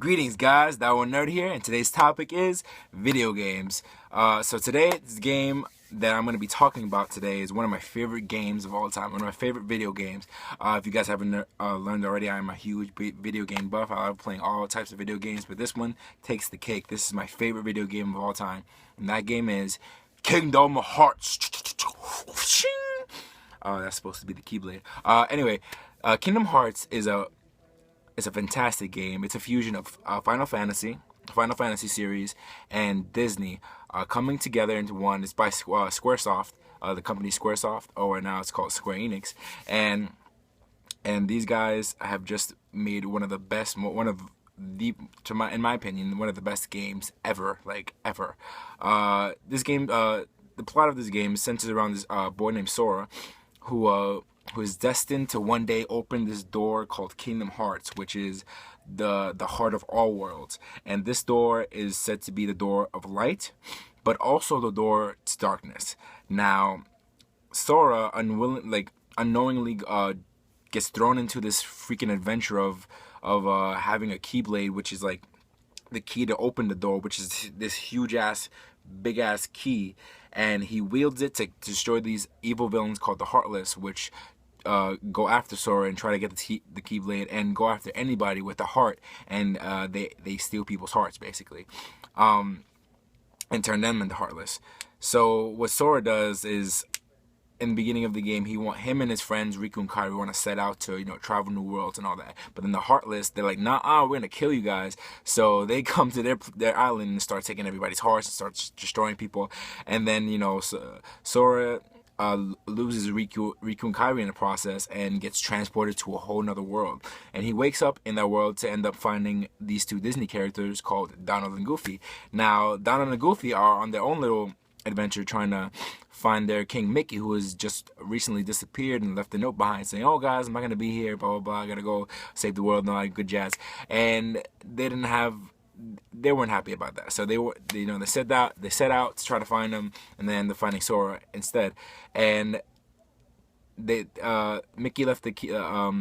Greetings, guys. That one nerd here, and today's topic is video games. So today's game that I'm going to be talking about today is one of my favorite games of all time. One of my favorite video games. If you guys haven't learned already, I'm a huge video game buff. I love playing all types of video games, but this one takes the cake. This is my favorite video game of all time, and that game is Kingdom Hearts. That's supposed to be the Keyblade. Anyway, Kingdom Hearts is a fantastic game. It's a fusion of Final Fantasy series, and Disney coming together into one. It's by Squaresoft, the company Squaresoft, or now it's called Square Enix, and these guys have just made one of the best, in my opinion, one of the best games ever, ever. This game, the plot of this game centers around this boy named Sora, who is destined to one day open this door called Kingdom Hearts, which is the heart of all worlds. And this door is said to be the door of light, but also the door to darkness. Now, Sora unknowingly gets thrown into this freaking adventure of having a Keyblade, which is like the key to open the door, which is this big ass key, and he wields it to destroy these evil villains called the Heartless, which go after Sora and try to get the Keyblade and go after anybody with a heart, and they steal people's hearts basically, and turn them into Heartless. So what Sora does is, in the beginning of the game, him and his friends Riku and Kairi want to set out to travel new worlds and all that. But then the Heartless, they're like, nah, we're gonna kill you guys. So they come to their island and start taking everybody's hearts and start destroying people. And then Sora loses Riku and Kairi in the process and gets transported to a whole nother world. And he wakes up in that world to end up finding these two Disney characters called Donald and Goofy. Now, Donald and Goofy are on their own little adventure trying to find their King Mickey, who has just recently disappeared and left a note behind saying, "Oh guys, I'm not gonna be here, blah blah blah, I gotta go save the world and all that good jazz." And they weren't happy about that, so they set out to try to find him, and then they're finding Sora instead. And Mickey left a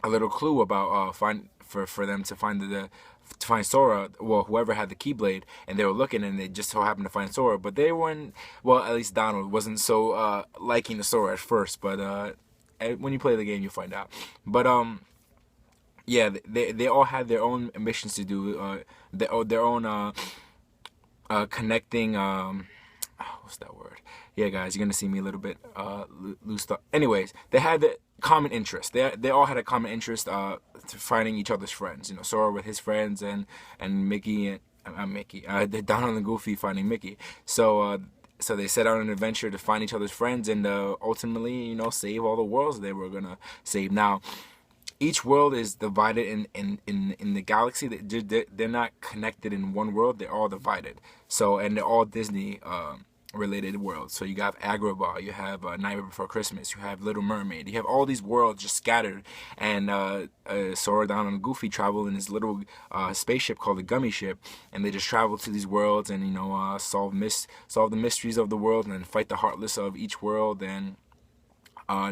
little clue about for them to find Sora, well, whoever had the Keyblade, and they were looking, and they just so happened to find Sora, but they weren't, well, at least Donald wasn't so liking the Sora at first, but when you play the game, you'll find out. But yeah, they all had their own missions to do, their own connecting, what's that word? Yeah, guys, you're gonna see me a little bit loose stuff. Anyways, they had the common interest. They all had a common interest to finding each other's friends. Sora with his friends, and Mickey and Donald and Goofy finding Mickey. So they set out on an adventure to find each other's friends and ultimately, save all the worlds they were gonna save. Now, each world is divided in the galaxy. They're not connected in one world. They're all divided. So, and they're all Disney related worlds. So you have Agrabah, you have Nightmare Before Christmas, you have Little Mermaid. You have all these worlds just scattered, and Sora, Donald, and Goofy travel in this little spaceship called the Gummy Ship, and they just travel to these worlds and solve the mysteries of the world, and then fight the Heartless of each world, and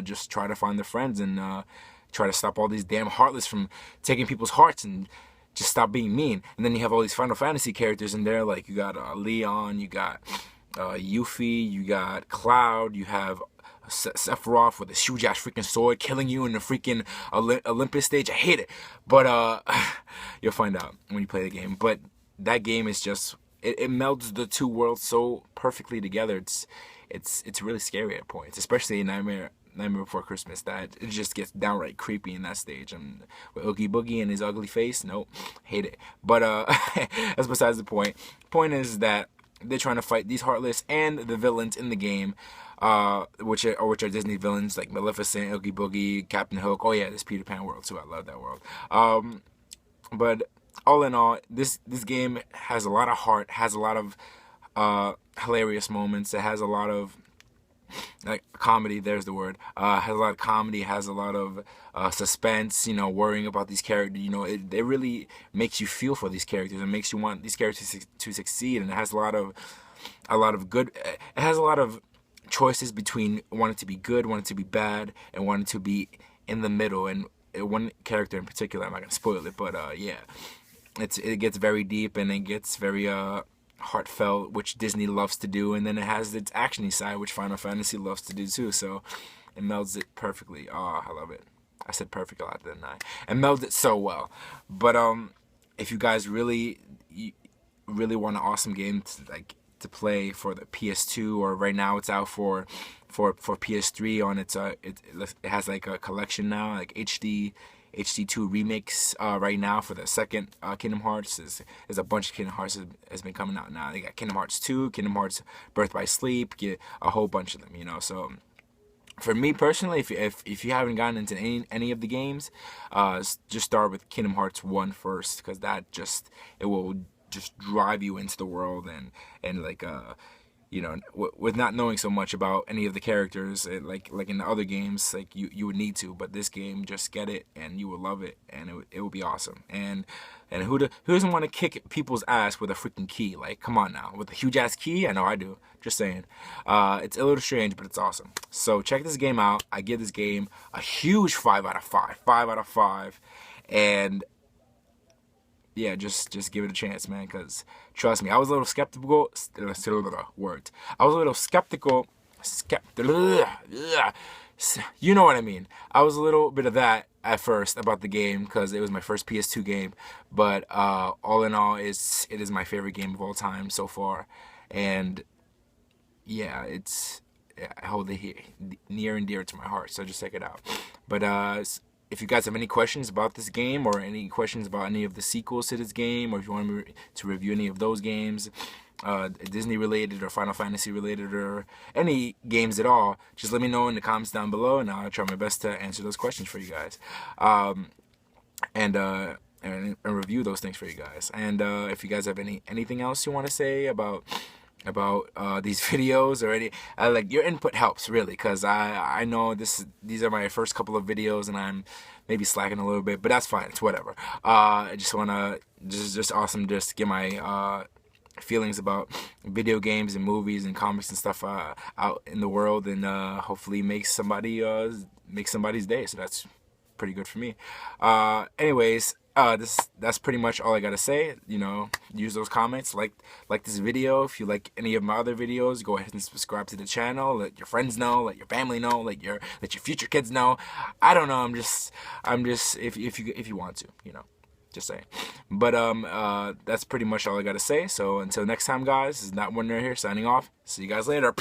just try to find their friends and try to stop all these damn Heartless from taking people's hearts and just stop being mean. And then you have all these Final Fantasy characters in there, like you got Leon, you got Yuffie, you got Cloud, you have Sephiroth with a huge ass freaking sword killing you in the freaking Olympus stage. I hate it, but you'll find out when you play the game. But that game is just it melds the two worlds so perfectly together. It's really scary at points, especially in Nightmare Before Christmas, that it just gets downright creepy in that stage. And with Oogie Boogie and his ugly face, nope, hate it. But that's besides the point. Point is that they're trying to fight these Heartless and the villains in the game, which are Disney villains like Maleficent, Oogie Boogie, Captain Hook. Oh yeah, this Peter Pan world too. I love that world. But all in all, this game has a lot of heart, has a lot of hilarious moments. It has a lot of comedy, there's the word. Has a lot of comedy, has a lot of suspense, worrying about these characters. It really makes you feel for these characters and makes you want these characters to succeed. And it has a lot of good, it has a lot of choices between wanting to be good, wanting to be bad, and wanting to be in the middle. And one character in particular, I'm not going to spoil it, but yeah. it gets very deep and it gets very heartfelt, which Disney loves to do, and then it has its actiony side, which Final Fantasy loves to do too. So it melds it perfectly. Oh, I love it. I said perfect a lot, didn't I? And melds it so well. But if you guys really want an awesome game to play for the PS2, or right now it's out for PS3 on its it has like a collection now, like HD2 remix right now for the second Kingdom Hearts. There's a bunch of Kingdom Hearts has been coming out now. They got Kingdom Hearts 2, Kingdom Hearts Birth by Sleep, get a whole bunch of them, you know. So for me personally, if you haven't gotten into any of the games, just start with Kingdom Hearts 1 first, because it will just drive you into the world, and like you know, with not knowing so much about any of the characters, like in the other games, like you would need to, but this game, just get it and you will love it, and it will be awesome. And who doesn't want to kick people's ass with a freaking key? Like, come on now, with a huge ass key. I know I do. Just saying. It's a little strange, but it's awesome. So check this game out. I give this game a huge 5 out of 5. 5 out of 5. And yeah, just give it a chance, man, because trust me, I was a little skeptical. Word. I was a little skeptical. You know what I mean. I was a little bit of that at first about the game, because it was my first PS2 game. But all in all, it is my favorite game of all time so far. And yeah, I hold it near and dear to my heart. So just check it out. But if you guys have any questions about this game, or any questions about any of the sequels to this game, or if you want me to review any of those games, Disney related or Final Fantasy related, or any games at all, just let me know in the comments down below, and I'll try my best to answer those questions for you guys, and review those things for you guys. And if you guys have anything else you want to say about these videos, or any like, your input helps really, because I know these are my first couple of videos and I'm maybe slacking a little bit, but that's fine, it's whatever. I just wanna just awesome just get my feelings about video games and movies and comics and stuff out in the world, and hopefully make somebody's day. So that's pretty good for me. Anyways, that's pretty much all I gotta say. You know, use those comments, like this video. If you like any of my other videos, go ahead and subscribe to the channel. Let your friends know, let your family know, let your future kids know. I don't know. I'm just if you want to, you know, just saying. But that's pretty much all I gotta say. So until next time, guys, this is Not Wonder here signing off. See you guys later.